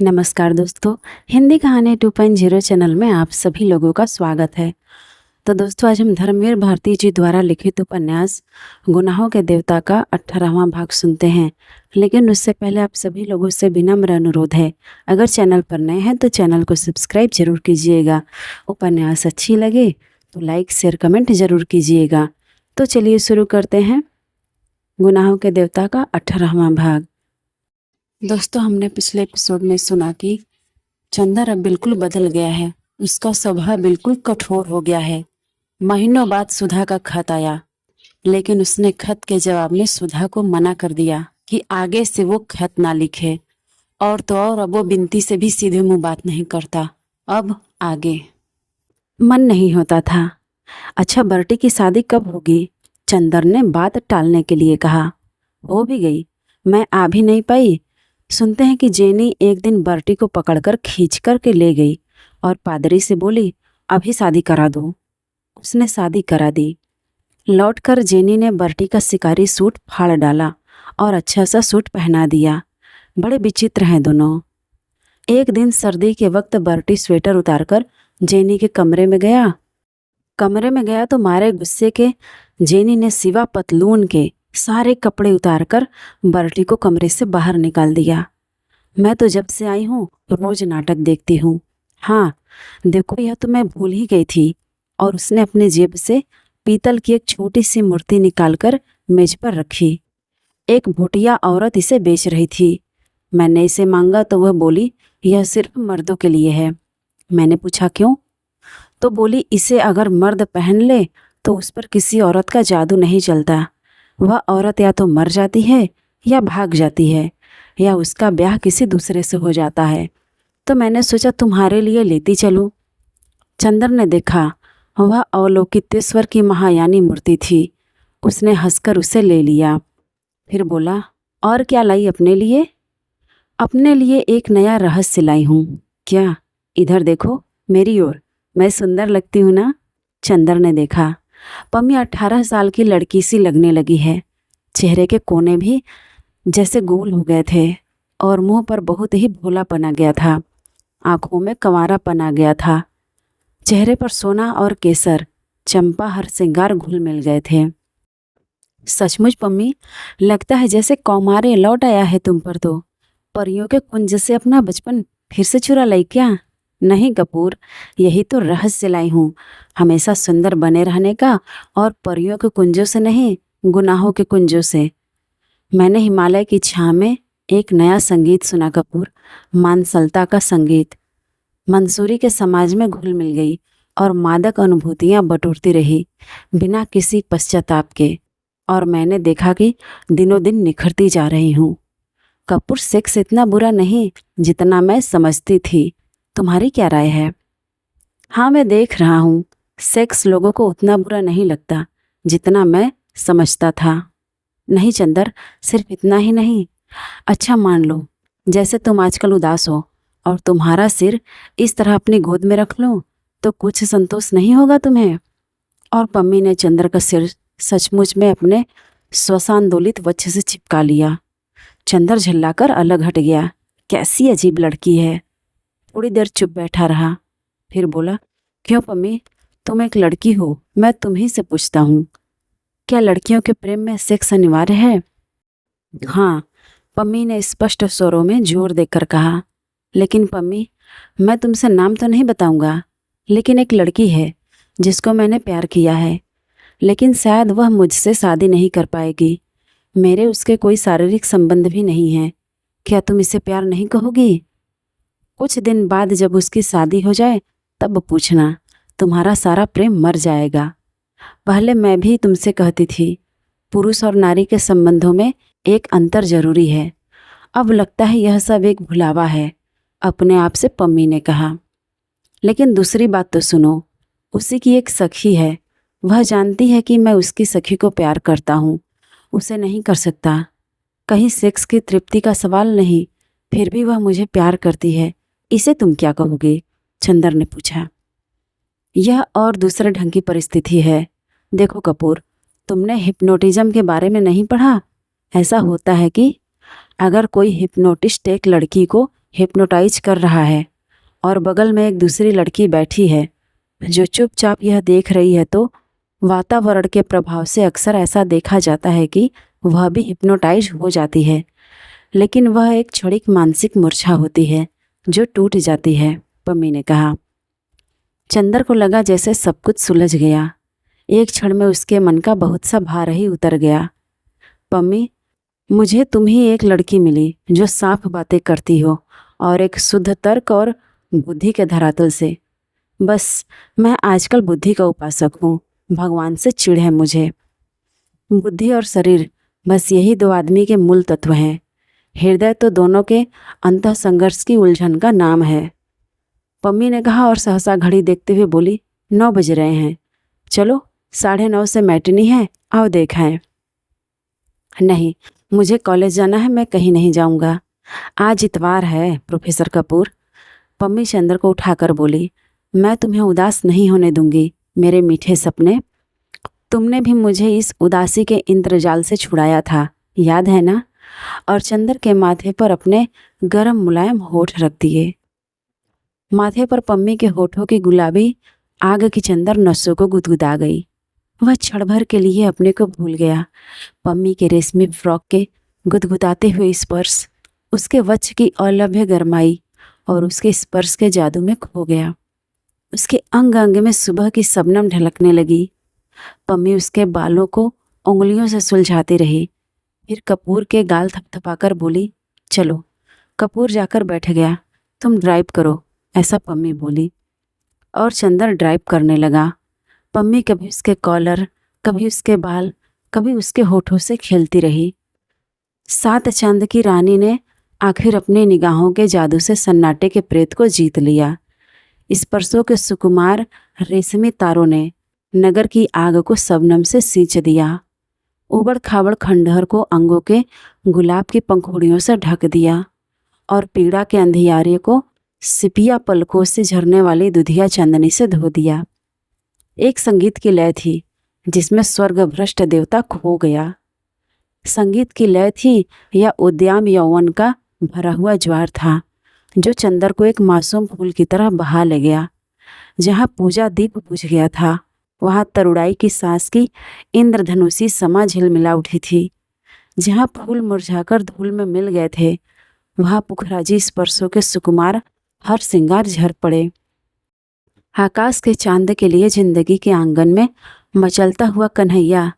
नमस्कार दोस्तों, हिंदी कहानी 2.0 चैनल में आप सभी लोगों का स्वागत है। तो दोस्तों, आज हम धर्मवीर भारती जी द्वारा लिखित उपन्यास गुनाहों के देवता का 18वां भाग सुनते हैं। लेकिन उससे पहले आप सभी लोगों से विनम्र अनुरोध है, अगर चैनल पर नए हैं तो चैनल को सब्सक्राइब जरूर कीजिएगा। उपन्यास अच्छी लगे तो लाइक शेयर कमेंट जरूर कीजिएगा। तो चलिए शुरू करते हैं गुनाहों के देवता का 18वां भाग। दोस्तों, हमने पिछले एपिसोड में सुना कि चंदर अब बिल्कुल बदल गया है। उसका स्वभाव बिल्कुल कठोर हो गया है। महीनों बाद सुधा का खत आया, लेकिन उसने खत के जवाब में सुधा को मना कर दिया कि आगे से वो खत ना लिखे। और तो और अब वो बिनती से भी सीधे मुंह बात नहीं करता। अब आगे मन नहीं होता था। अच्छा, बर्टी की शादी कब होगी? चंदर ने बात टालने के लिए कहा। हो भी गई, मैं आ भी नहीं पाई। सुनते हैं कि जेनी एक दिन बर्टी को पकड़कर खींच कर के ले गई और पादरी से बोली, अभी शादी करा दो। उसने शादी करा दी। लौटकर जेनी ने बर्टी का शिकारी सूट फाड़ डाला और अच्छा सा सूट पहना दिया। बड़े विचित्र हैं दोनों। एक दिन सर्दी के वक्त बर्टी स्वेटर उतारकर जेनी के कमरे में गया तो मारे गुस्से के जेनी ने सिवा पतलून के सारे कपड़े उतारकर बर्टी को कमरे से बाहर निकाल दिया। मैं तो जब से आई हूँ रोज नाटक देखती हूँ। हाँ देखो, यह तो मैं भूल ही गई थी। और उसने अपने जेब से पीतल की एक छोटी सी मूर्ति निकालकर मेज पर रखी। एक भुटिया औरत इसे बेच रही थी। मैंने इसे मांगा तो वह बोली, यह सिर्फ मर्दों के लिए है। मैंने पूछा क्यों? तो बोली, इसे अगर मर्द पहन ले तो उस पर किसी औरत का जादू नहीं चलता। वह औरत या तो मर जाती है या भाग जाती है या उसका ब्याह किसी दूसरे से हो जाता है। तो मैंने सोचा तुम्हारे लिए लेती चलूं। चंदर ने देखा, वह अवलोकितेश्वर की महायानी मूर्ति थी। उसने हंसकर उसे ले लिया। फिर बोला, और क्या लाई अपने लिए? अपने लिए एक नया रहस्य लाई हूँ। क्या? इधर देखो मेरी ओर, मैं सुंदर लगती हूँ ना? चंदर ने देखा। पम्मी 18 साल की लड़की सी लगने लगी है। चेहरे के कोने भी जैसे गोल हो गए थे और मुंह पर बहुत ही भोलापन आ गया था। आंखों में कंवारापन आ गया था। चेहरे पर सोना और केसर, चंपा हर श्रृंगार घुल मिल गए थे। सचमुच पम्मी, लगता है जैसे कौमारे लौट आया है तुम पर। तो परियों के कुंज से अपना बचपन फिर से चुरा लाई क्या? नहीं कपूर, यही तो रहस्य लाई हूँ, हमेशा सुंदर बने रहने का। और परियों के कुंजों से नहीं, गुनाहों के कुंजों से। मैंने हिमालय की छां में एक नया संगीत सुना कपूर, मानसलता का संगीत। मंसूरी के समाज में घुल मिल गई और मादक अनुभूतियां बटोरती रही बिना किसी पश्चाताप के। और मैंने देखा कि दिनों दिन निखरती जा रही हूँ। कपूर, सेक्स इतना बुरा नहीं जितना मैं समझती थी। तुम्हारी क्या राय है? हाँ, मैं देख रहा हूँ, सेक्स लोगों को उतना बुरा नहीं लगता जितना मैं समझता था। नहीं चंदर, सिर्फ इतना ही नहीं। अच्छा मान लो, जैसे तुम आजकल उदास हो और तुम्हारा सिर इस तरह अपनी गोद में रख लूं तो कुछ संतोष नहीं होगा तुम्हें? और पम्मी ने चंदर का सिर सचमुच में अपने स्वसांदोलित वक्ष से चिपका लिया। चंदर झल्लाकर अलग हट गया। कैसी अजीब लड़की है। थोड़ी देर चुप बैठा रहा, फिर बोला, क्यों पम्मी, तुम एक लड़की हो, मैं तुम्ही से पूछता हूँ, क्या लड़कियों के प्रेम में सेक्स अनिवार्य है? हाँ, पम्मी ने स्पष्ट स्वरों में जोर देकर कहा। लेकिन पम्मी, मैं तुमसे नाम तो नहीं बताऊंगा, लेकिन एक लड़की है जिसको मैंने प्यार किया है, लेकिन शायद वह मुझसे शादी नहीं कर पाएगी। मेरे उसके कोई शारीरिक संबंध भी नहीं है। क्या तुम इसे प्यार नहीं कहोगी? कुछ दिन बाद जब उसकी शादी हो जाए तब पूछना, तुम्हारा सारा प्रेम मर जाएगा। पहले मैं भी तुमसे कहती थी, पुरुष और नारी के संबंधों में एक अंतर जरूरी है। अब लगता है यह सब एक भुलावा है, अपने आप से पम्मी ने कहा। लेकिन दूसरी बात तो सुनो, उसी की एक सखी है। वह जानती है कि मैं उसकी सखी को प्यार करता हूँ, उसे नहीं कर सकता। कहीं सेक्स की तृप्ति का सवाल नहीं, फिर भी वह मुझे प्यार करती है। इसे तुम क्या कहोगे? चंदर ने पूछा। यह और दूसरे ढंग की परिस्थिति है। देखो कपूर, तुमने हिप्नोटिज्म के बारे में नहीं पढ़ा? ऐसा होता है कि अगर कोई हिप्नोटिस्ट एक लड़की को हिप्नोटाइज कर रहा है और बगल में एक दूसरी लड़की बैठी है जो चुपचाप यह देख रही है। तो वातावरण के प्रभाव से अक्सर ऐसा देखा जाता है कि वह भी हिप्नोटाइज हो जाती है, लेकिन वह एक क्षणिक मानसिक मूर्छा होती है जो टूट जाती है, पम्मी ने कहा। चंदर को लगा जैसे सब कुछ सुलझ गया। एक क्षण में उसके मन का बहुत सा भार ही उतर गया। पम्मी, मुझे तुम ही एक लड़की मिली जो साफ बातें करती हो और एक शुद्ध तर्क और बुद्धि के धरातल से। बस मैं आजकल बुद्धि का उपासक हूँ, भगवान से चिढ़ है मुझे। बुद्धि और शरीर, बस यही दो आदमी के मूल तत्व हैं। हृदय तो दोनों के अंतः संघर्ष की उलझन का नाम है, पम्मी ने कहा और सहसा घड़ी देखते हुए बोली, 9 बज रहे हैं, चलो 9:30 से मैटिनी है, आओ देखाएं। नहीं, मुझे कॉलेज जाना है, मैं कहीं नहीं जाऊंगा। आज इतवार है प्रोफेसर कपूर, पम्मी चंदर को उठाकर बोली। मैं तुम्हें उदास नहीं होने दूंगी मेरे मीठे सपने। तुमने भी मुझे इस उदासी के इंद्रजाल से छुड़ाया था, याद है ना? और चंदर के माथे पर अपने गर्म मुलायम होठ रख दिए। माथे पर पम्मी के होठों की गुलाबी आग की चंदर नसों को गुदगुदा गई। वह क्षण भर के लिए अपने को भूल गया। पम्मी के रेशमी फ्रॉक के गुदगुदाते हुए स्पर्श, उसके वक्ष की अलभ्य गरमाई और उसके स्पर्श के जादू में खो गया। उसके अंग अंग में सुबह की शबनम ढलकने लगी। पम्मी उसके बालों को उंगलियों से सुलझाती रही, फिर कपूर के गाल थपथपाकर बोली, चलो। कपूर जाकर बैठ गया। तुम ड्राइव करो, ऐसा पम्मी बोली और चंदर ड्राइव करने लगा। पम्मी कभी उसके कॉलर, कभी उसके बाल, कभी उसके होठों से खेलती रही। 7 चांद की रानी ने आखिर अपनी निगाहों के जादू से सन्नाटे के प्रेत को जीत लिया। स्पर्शों के सुकुमार रेशमी तारों ने नगर की आग को शबनम से सींच दिया। उबड़ खाबड़ खंडहर को अंगों के गुलाब की पंखुड़ियों से ढक दिया और पीड़ा के अंधियारे को सिपिया पलकों से झरने वाली दुधिया चांदनी से धो दिया। एक संगीत की लय थी जिसमें स्वर्ग भ्रष्ट देवता खो गया। संगीत की लय थी या उद्याम यौवन का भरा हुआ ज्वार था जो चंदर को एक मासूम फूल की तरह बहा ले गया। जहाँ पूजा दीप बुझ गया था, वहाँ तरुड़ाई की सांस की इंद्रधनुषी समा झिलमिला उठी थी। जहाँ फूल मुरझाकर धूल में मिल गए थे, वहाँ पुखराजी स्पर्शों के सुकुमार हर श्रृंगार झर पड़े। आकाश के चांद के लिए जिंदगी के आंगन में मचलता हुआ कन्हैया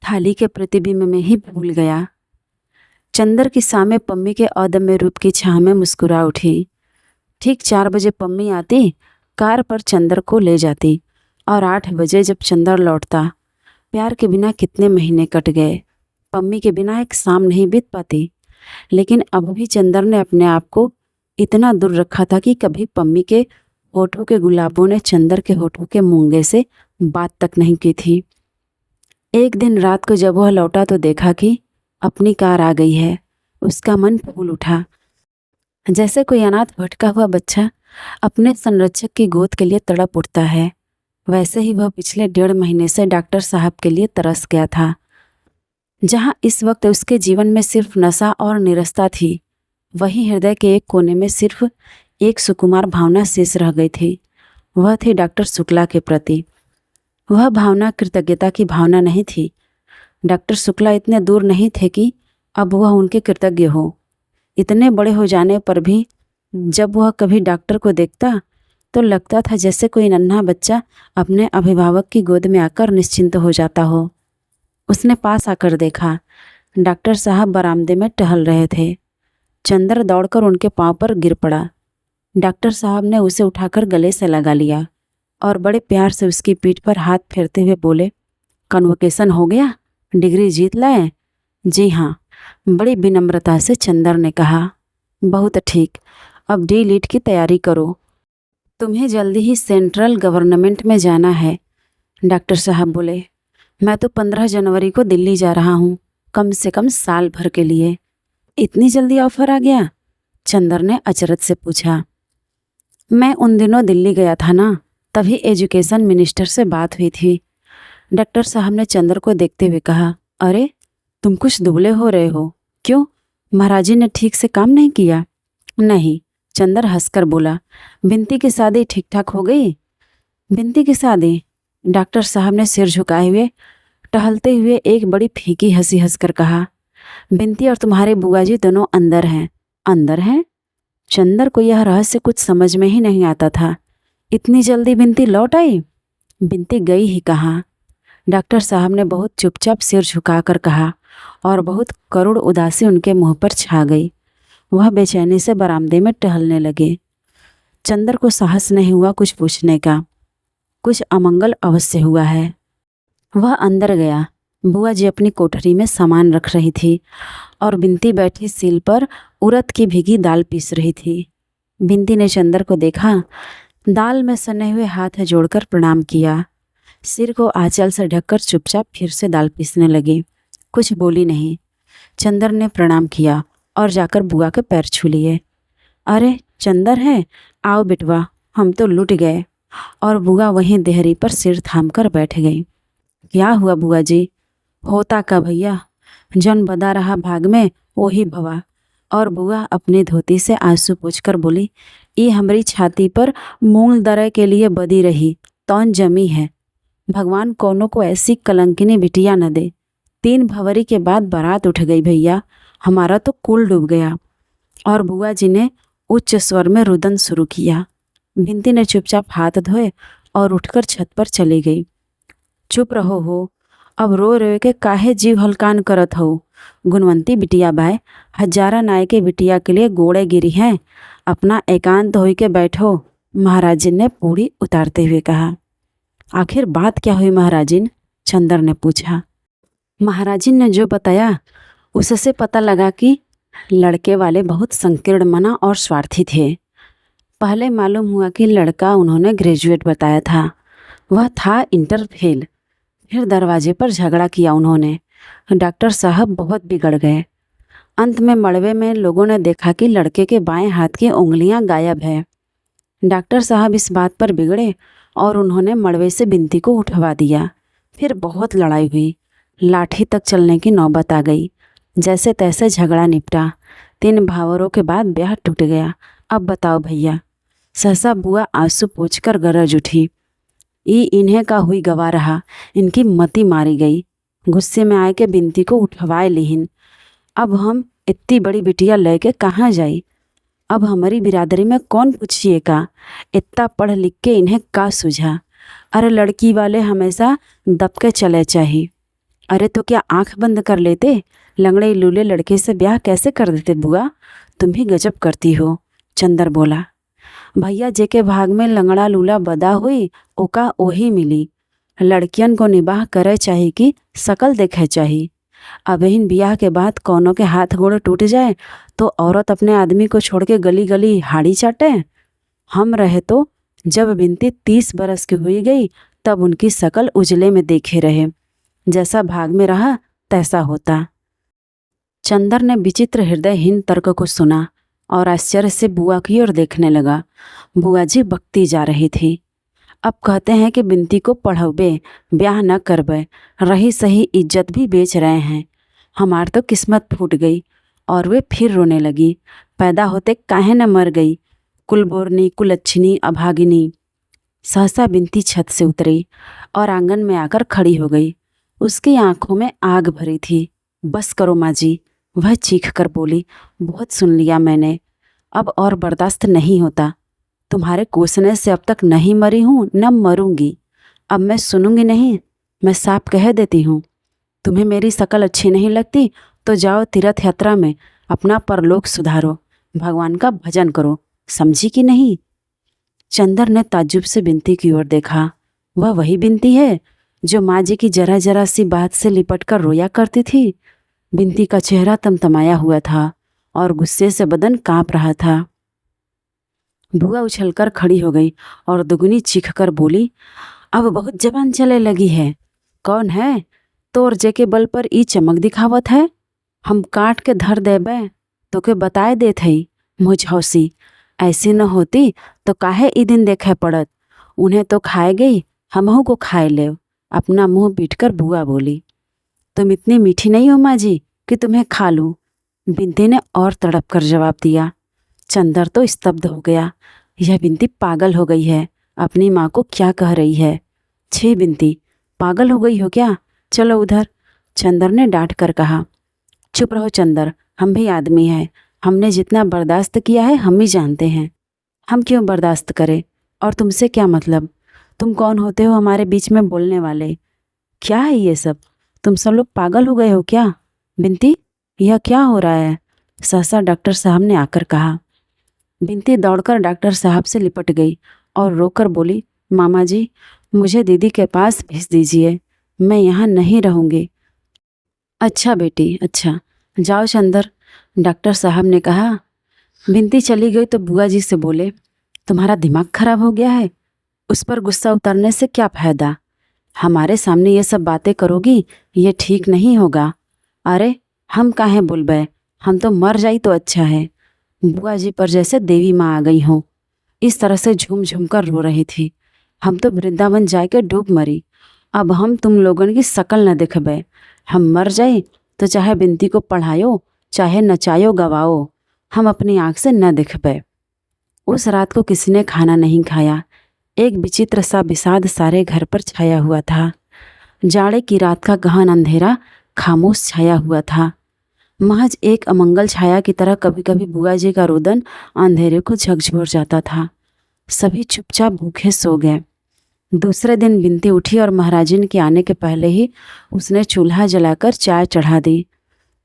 थाली के प्रतिबिंब में ही भूल गया। चंदर की सामे पम्मी के अदम्य रूप की छाह में मुस्कुरा उठी। ठीक 4 बजे पम्मी आती, कार पर चंदर को ले जाती और 8 बजे जब चंदर लौटता। प्यार के बिना कितने महीने कट गए, पम्मी के बिना एक शाम नहीं बीत पाती। लेकिन अब भी चंदर ने अपने आप को इतना दूर रखा था कि कभी पम्मी के होठों के गुलाबों ने चंदर के होठों के मूंगे से बात तक नहीं की थी। एक दिन रात को जब वह लौटा तो देखा कि अपनी कार आ गई है। उसका मन फूल उठा। जैसे कोई अनाथ भटका हुआ बच्चा अपने संरक्षक की गोद के लिए तड़प उठता है, वैसे ही वह पिछले 1.5 महीने से डॉक्टर साहब के लिए तरस गया था। जहाँ इस वक्त उसके जीवन में सिर्फ नशा और निरस्ता थी, वहीं हृदय के एक कोने में सिर्फ एक सुकुमार भावना शेष रह गई थी। वह थी डॉक्टर शुक्ला के प्रति। वह भावना कृतज्ञता की भावना नहीं थी। डॉक्टर शुक्ला इतने दूर नहीं थे कि अब वह उनके कृतज्ञ हो। इतने बड़े हो जाने पर भी जब वह कभी डॉक्टर को देखता तो लगता था जैसे कोई नन्हा बच्चा अपने अभिभावक की गोद में आकर निश्चिंत हो जाता हो। उसने पास आकर देखा, डॉक्टर साहब बरामदे में टहल रहे थे। चंदर दौड़कर उनके पांव पर गिर पड़ा। डॉक्टर साहब ने उसे उठाकर गले से लगा लिया और बड़े प्यार से उसकी पीठ पर हाथ फेरते हुए बोले, कन्वोकेशन हो गया? डिग्री जीत लाए? जी हाँ, बड़ी विनम्रता से चंदर ने कहा। बहुत ठीक, अब डी.लिट की तैयारी करो। तुम्हें जल्दी ही सेंट्रल गवर्नमेंट में जाना है। डॉक्टर साहब बोले, मैं तो 15 जनवरी को दिल्ली जा रहा हूँ, कम से कम साल भर के लिए। इतनी जल्दी ऑफर आ गया? चंदर ने अचरज से पूछा। मैं उन दिनों दिल्ली गया था ना, तभी एजुकेशन मिनिस्टर से बात हुई थी। डॉक्टर साहब ने चंदर को देखते हुए कहा, अरे तुम कुछ दुबले हो रहे हो, क्यों? महाराज जी ने ठीक से काम नहीं किया? नहीं, चंदर हंसकर बोला, बिनती की शादी ठीक ठाक हो गई? बिनती की शादी? डॉक्टर साहब ने सिर झुकाए हुए टहलते हुए एक बड़ी फीकी हंसी हंसकर कहा, बिनती और तुम्हारे बुआ जी दोनों अंदर हैं। अंदर हैं? चंदर को यह रहस्य कुछ समझ में ही नहीं आता था। इतनी जल्दी बिनती लौट आई? बिनती गई ही कहाँ? डॉक्टर साहब ने बहुत चुपचाप सिर झुकाकर कहा और बहुत करुण उदासी उनके मुंह पर छा गई। वह बेचैनी से बरामदे में टहलने लगे। चंदर को साहस नहीं हुआ कुछ पूछने का। कुछ अमंगल अवश्य हुआ है। वह अंदर गया। बुआ जी अपनी कोठरी में सामान रख रही थी और बिनती बैठी सील पर उड़द की भीगी दाल पीस रही थी। बिनती ने चंदर को देखा, दाल में सने हुए हाथ जोड़कर प्रणाम किया, सिर को आंचल से ढककर चुपचाप फिर से दाल पीसने लगी। कुछ बोली नहीं। चंदर ने प्रणाम किया और जाकर बुआ के पैर छू लिए। अरे चंदर है, आओ बिटवा, हम तो लुट गए। और बुआ वहीं देहरी पर सिर थामकर बैठ गई। क्या हुआ बुआ जी? होता का भैया, जन बदा रहा भाग में वही भवा। और बुआ अपनी धोती से आंसू पोंछकर बोली, ये हमारी छाती पर मूल दरे के लिए बदी रही तौन जमी है। भगवान कोनो को ऐसी कलंकिनी बिटिया न दे। 3 भवरी के बाद बारात उठ गई भैया, हमारा तो कुल डूब गया। और बुआ जी ने उच्च स्वर में रुदन शुरू किया। बिनती ने चुपचाप हाथ धोए और उठकर छत पर चली गई। चुप रहो हो, अब रो रो के काहे जीव हलकान करत हो। गुणवंती बिटिया बाय, हजारा नाय के बिटिया के लिए गोड़े गिरी हैं, अपना एकांत होई के बैठो, महाराजिन ने पूड़ी उतारते हुए कहा। आखिर बात क्या हुई महाराजिन? चंदर ने पूछा। महाराजिन ने जो बताया उससे पता लगा कि लड़के वाले बहुत संकीर्ण मना और स्वार्थी थे। पहले मालूम हुआ कि लड़का उन्होंने ग्रेजुएट बताया था, वह था इंटर फेल। फिर दरवाजे पर झगड़ा किया उन्होंने। डॉक्टर साहब बहुत बिगड़ गए। अंत में मड़वे में लोगों ने देखा कि लड़के के बाएं हाथ की उंगलियां गायब है। डॉक्टर साहब इस बात पर बिगड़े और उन्होंने मड़वे से बिनती को उठवा दिया। फिर बहुत लड़ाई हुई, लाठी तक चलने की नौबत आ गई। जैसे तैसे झगड़ा निपटा। 3 भावरों के बाद ब्याह टूट गया। अब बताओ भैया। सहसा बुआ आंसू पोंछकर गरज उठी। इन्हें का हुई गवा रहा, इनकी मती मारी गई। गुस्से में आए के बिनती को उठवाए लिहिन। अब हम इतनी बड़ी बिटिया लेके कहाँ जाई? अब हमारी बिरादरी में कौन पूछिए का? इतना पढ़ लिख के इन्हें का सूझा? अरे लड़की वाले हमेशा दब के चले चाहिए। अरे तो क्या आंख बंद कर लेते? लंगड़े लूले लड़के से ब्याह कैसे कर देते बुआ? तुम भी गजब करती हो। चंदर बोला। भैया जेके भाग में लंगड़ा लूला बदा हुई ओका ओही मिली। लड़कियन को निबाह करे चाही कि शकल देखे चाही। अब इन ब्याह के बाद कौनों के हाथ गोड़ टूट जाए तो औरत अपने आदमी को छोड़ के गली गली हाड़ी चाटे। हम रहे तो जब बिनती 30 बरस की हुई गई तब उनकी शकल उजले में देखे रहे। जैसा भाग में रहा तैसा होता। चंदर ने विचित्र हृदयहीन तर्क को सुना और आश्चर्य से बुआ की ओर देखने लगा। बुआ जी बकती जा रही थी। अब कहते हैं कि बिनती को पढ़ाबे, ब्याह न करबे, रही सही इज्जत भी बेच रहे हैं। हमार तो किस्मत फूट गई। और वे फिर रोने लगी। पैदा होते काहे न मर गई, कुलबोरनी कुलच्छिनी अभागिनी। सहसा बिनती छत से उतरी और आंगन में आकर खड़ी हो गई। उसकी आंखों में आग भरी थी। बस करो माँ जी, वह चीख कर बोली। बहुत सुन लिया मैंने, अब और बर्दाश्त नहीं होता। तुम्हारे कोसने से अब तक नहीं मरी हूँ न मरूंगी। अब मैं सुनूंगी नहीं। मैं साफ कह देती हूँ, तुम्हें मेरी शकल अच्छी नहीं लगती तो जाओ तीर्थ यात्रा में अपना परलोक सुधारो, भगवान का भजन करो, समझी कि नहीं? चंदर ने ताज्जुब से बिनती की ओर देखा। वह वही बिनती है जो माँ जी की जरा जरा सी बात से लिपट कर रोया करती थी। बिनती का चेहरा तमतमाया हुआ था और गुस्से से बदन कांप रहा था। बुआ उछलकर खड़ी हो गई और दुगनी चीख कर बोली, अब बहुत जबान चले लगी है। कौन है तोर जे के बल पर ई चमक दिखावत है? हम काट के धर देबे तो के बताए देत हई मुझ हौसी। ऐसी न होती तो काहे ई दिन देखे पड़त। उन्हें तो खाए गई, हमहू को खाए ले। अपना मुंह पीटकर बुआ बोली। तुम इतनी मीठी नहीं हो माँ जी कि तुम्हें खा लूँ। बिनती ने और तड़प कर जवाब दिया। चंदर तो स्तब्ध हो गया। यह बिनती पागल हो गई है, अपनी माँ को क्या कह रही है। छी बिनती, पागल हो गई हो क्या? चलो उधर, चंदर ने डांट कर कहा। चुप रहो चंदर, हम भी आदमी हैं, हमने जितना बर्दाश्त किया है हम ही जानते हैं। हम क्यों बर्दाश्त करें? और तुमसे क्या मतलब? तुम कौन होते हो हमारे बीच में बोलने वाले? क्या है ये सब? तुम सब लोग पागल हो गए हो क्या? बिनती, यह क्या हो रहा है? सहसा डॉक्टर साहब ने आकर कहा। बिनती दौड़कर डॉक्टर साहब से लिपट गई और रोकर बोली, मामा जी, मुझे दीदी के पास भेज दीजिए, मैं यहाँ नहीं रहूँगी। अच्छा बेटी, अच्छा, जाओ चंदर, डॉक्टर साहब ने कहा। बिनती चली गई तो बुआ जी से बोले, तुम्हारा दिमाग खराब हो गया है? उस पर गुस्सा उतरने से क्या फायदा? हमारे सामने ये सब बातें करोगी, ये ठीक नहीं होगा। अरे हम काहे बोलबे, हम तो मर जाई तो अच्छा है। बुआ जी पर जैसे देवी माँ आ गई हों, इस तरह से झूम झूम कर रो रही थी। हम तो वृंदावन जाके डूब मरी, अब हम तुम लोगन की शकल न दिखबे। हम मर जाए तो चाहे बिनती को पढ़ायो, चाहे नचायो गवाओ, हम अपनी आँख से न दिखबे। उस रात को किसी ने खाना नहीं खाया। एक विचित्र सा विषाद सारे घर पर छाया हुआ था। जाड़े की रात का गहन अंधेरा खामोश छाया हुआ था। महज एक अमंगल छाया की तरह कभी कभी बुआ जी का रुदन अंधेरे को झकझोर जाता था। सभी चुपचाप भूखे सो गए। दूसरे दिन बिनती उठी और महाराजिन के आने के पहले ही उसने चूल्हा जलाकर चाय चढ़ा दी।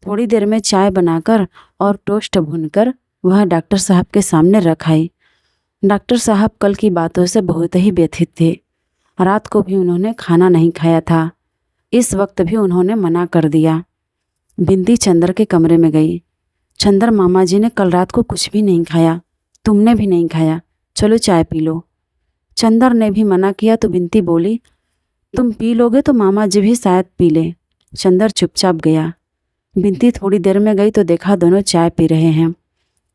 थोड़ी देर में चाय बनाकर और टोस्ट भूनकर वह डॉक्टर साहब के सामने रख आई। डॉक्टर साहब कल की बातों से बहुत ही व्यथित थे। रात को भी उन्होंने खाना नहीं खाया था। इस वक्त भी उन्होंने मना कर दिया। बिनती चंदर के कमरे में गई। चंदर, मामा जी ने कल रात को कुछ भी नहीं खाया, तुमने भी नहीं खाया, चलो चाय पी लो। चंदर ने भी मना किया तो बिनती बोली, तुम पी लोगे तो मामा जी भी शायद पी ले। चंदर चुपचाप गया। बिनती थोड़ी देर में गई तो देखा दोनों चाय पी रहे हैं।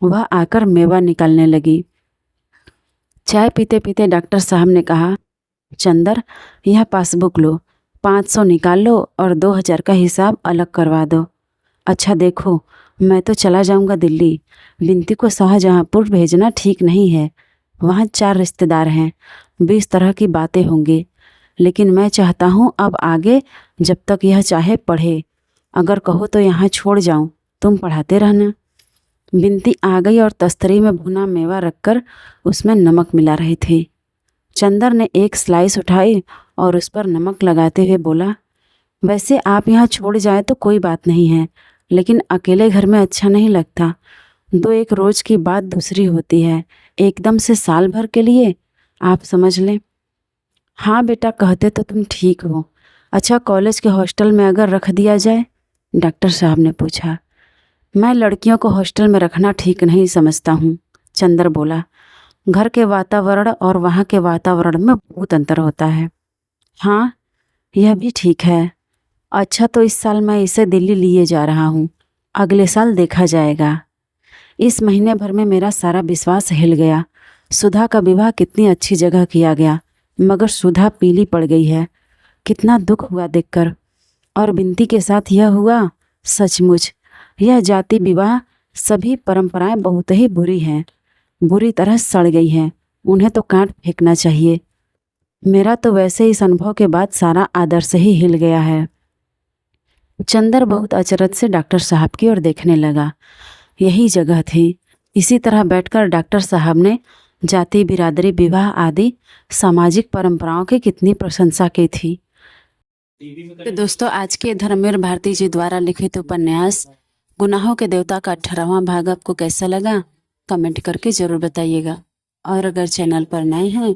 वह आकर मेवा निकालने लगी। चाय पीते पीते डॉक्टर साहब ने कहा, चंदर, यह पासबुक लो, 500 निकाल लो और 2000 का हिसाब अलग करवा दो। अच्छा देखो, मैं तो चला जाऊंगा दिल्ली। बिनती को शाहजहाँपुर भेजना ठीक नहीं है। वहाँ 4 रिश्तेदार हैं, 20 तरह की बातें होंगी। लेकिन मैं चाहता हूँ अब आगे जब तक यह चाहे पढ़े, अगर कहो तो यहाँ छोड़ जाऊँ, तुम पढ़ाते रहना। बिनती आ गई और तस्तरी में भुना मेवा रखकर उसमें नमक मिला रही थी। चंदर ने एक स्लाइस उठाई और उस पर नमक लगाते हुए बोला, वैसे आप यहाँ छोड़ जाए तो कोई बात नहीं है, लेकिन अकेले घर में अच्छा नहीं लगता। 2-1 रोज की बात दूसरी होती है, एकदम से साल भर के लिए, आप समझ लें। हाँ बेटा, कहते तो तुम ठीक हो। अच्छा, कॉलेज के हॉस्टल में अगर रख दिया जाए? डॉक्टर साहब ने पूछा। मैं लड़कियों को हॉस्टल में रखना ठीक नहीं समझता हूँ, चंदर बोला। घर के वातावरण और वहाँ के वातावरण में बहुत अंतर होता है। हाँ, यह भी ठीक है। अच्छा, तो इस साल मैं इसे दिल्ली लिए जा रहा हूँ, अगले साल देखा जाएगा। इस महीने भर में मेरा सारा विश्वास हिल गया। सुधा का विवाह कितनी अच्छी जगह किया गया, मगर सुधा पीली पड़ गई है। कितना दुख हुआ देखकर। और बिनती के साथ यह हुआ, सचमुच यह जाति विवाह सभी परंपराएं बहुत ही बुरी हैं, बुरी तरह सड़ गई हैं। उन्हें तो काट फेंकना चाहिए। मेरा तो वैसे इस अनुभव के बाद सारा आदर्श ही हिल गया है। चंदर बहुत अचरज से डॉक्टर साहब की ओर देखने लगा। यही जगह थी। इसी तरह बैठकर डॉक्टर साहब ने जाति, बिरादरी, विवाह आदि सामाजिक परंपराओं की कितनी प्रशंसा की थी। तो दोस्तों, आज के धर्मवीर भारती जी द्वारा लिखित उपन्यास गुनाहों के देवता का 18वां भाग आपको कैसा लगा, कमेंट करके जरूर बताइएगा। और अगर चैनल पर नए हैं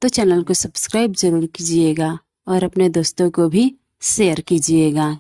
तो चैनल को सब्सक्राइब जरूर कीजिएगा और अपने दोस्तों को भी शेयर कीजिएगा।